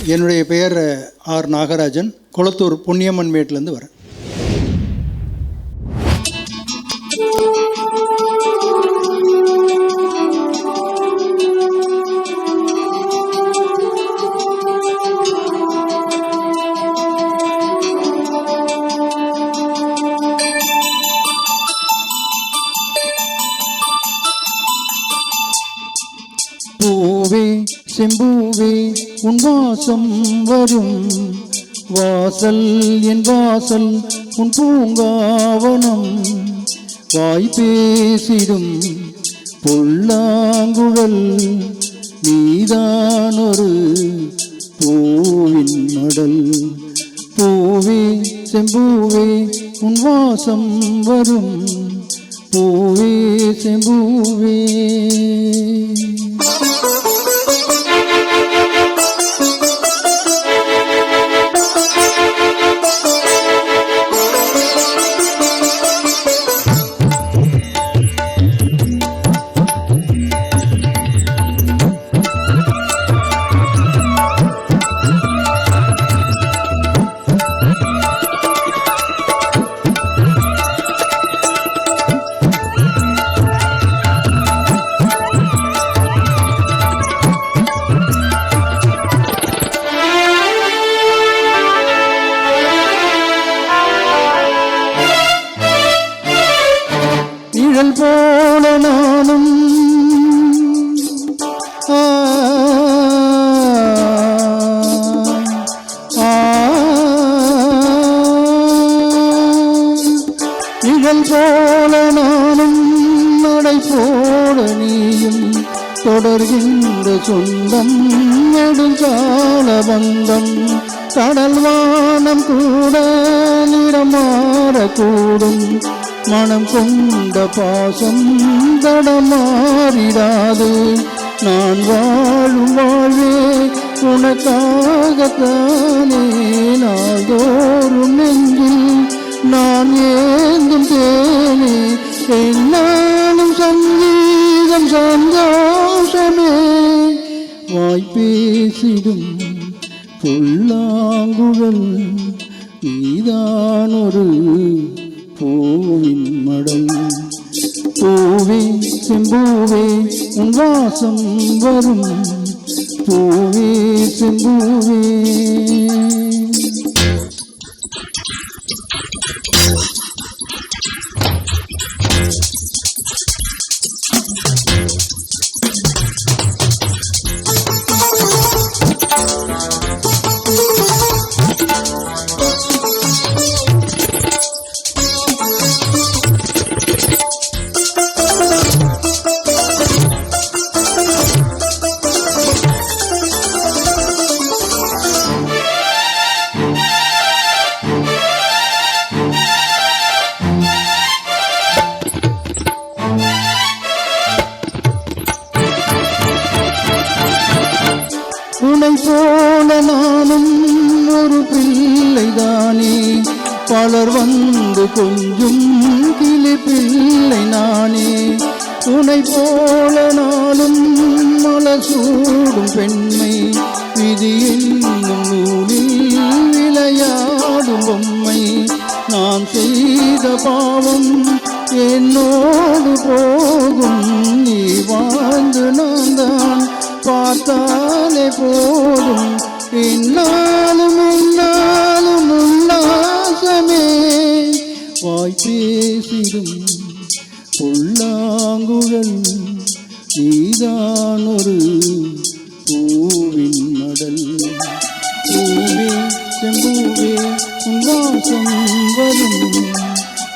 என்னுடைய பெயர் ஆர் நாகராஜன், கொளத்தூர் பொன்னியம்மன் மேட்லேருந்து வரேன். பூவே செம்பூவே உன் வாசம் வரும் வாசல், என் வாசல் உன் பூங்காவனம். வாய் பேசிடும் புல்லாங்குழல், நீதான் ஒரு பூவின் மடல். பூவே செம்பூவே உன் வாசம் வரும் பூவே செம்பூவே. நிழல் போல நானும் நிழல் போல நானும் நடை போல நீயும் தொடர்கின்ற சொந்தம் நெடுங்கால பந்தம். கடல் வானம் கூட நிறம் மாறக்கூடும், மனம் கொண்ட பாசம் தடமாறிடாது. நான் வாழும் வாழ்வே உனக்காகத்தானே, நாள்தோறும் நெஞ்சில் நான் ஏந்தும் தேனே. என்னாலும் சங்கீதம் சந்தோஷமே, வாய் பேசிடும் புல்லாங்குழல், நீதான் ஒரு பூவின் மடல். பூவே செம்பூவே உன் வாசம் வரும் பூவே செம்பூவே. உன்னை போல நானும் ஒரு பிள்ளைதானே, பலர் வந்து கொஞ்சம் கிளி பிள்ளை நானே. உன்னை போல நானும் மலர் சூடும் பெண்மை, விதி என்னும் நூலில் விளையாடும் பொம்மை. நான் செய்த பாவம் என்னோடு போகும், நீ வாழ்ந்து நான் தான் பார்த்தாலே போதும். என்னாலும் என்னாலும் உல்லாசமே, வாய் பேசிடும் புல்லாங்குழல், நீதான் ஒரு பூவின் மடல். பூவே செம்பூவே உன் வாசம் வரும்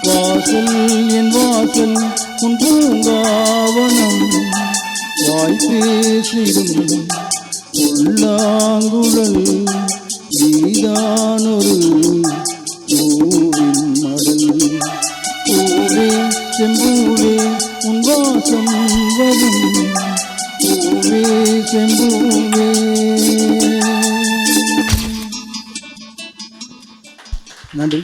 வாசல், என் வாசல் உன் பூங்காவனம். வாய் பேசிடும் புல்லாங்குழல், நீதான் ஒரு பூவின் மடல். பூவே செம்பூவே உன் வாசம் வரும் பூவே செம்பூவே. நன்றி.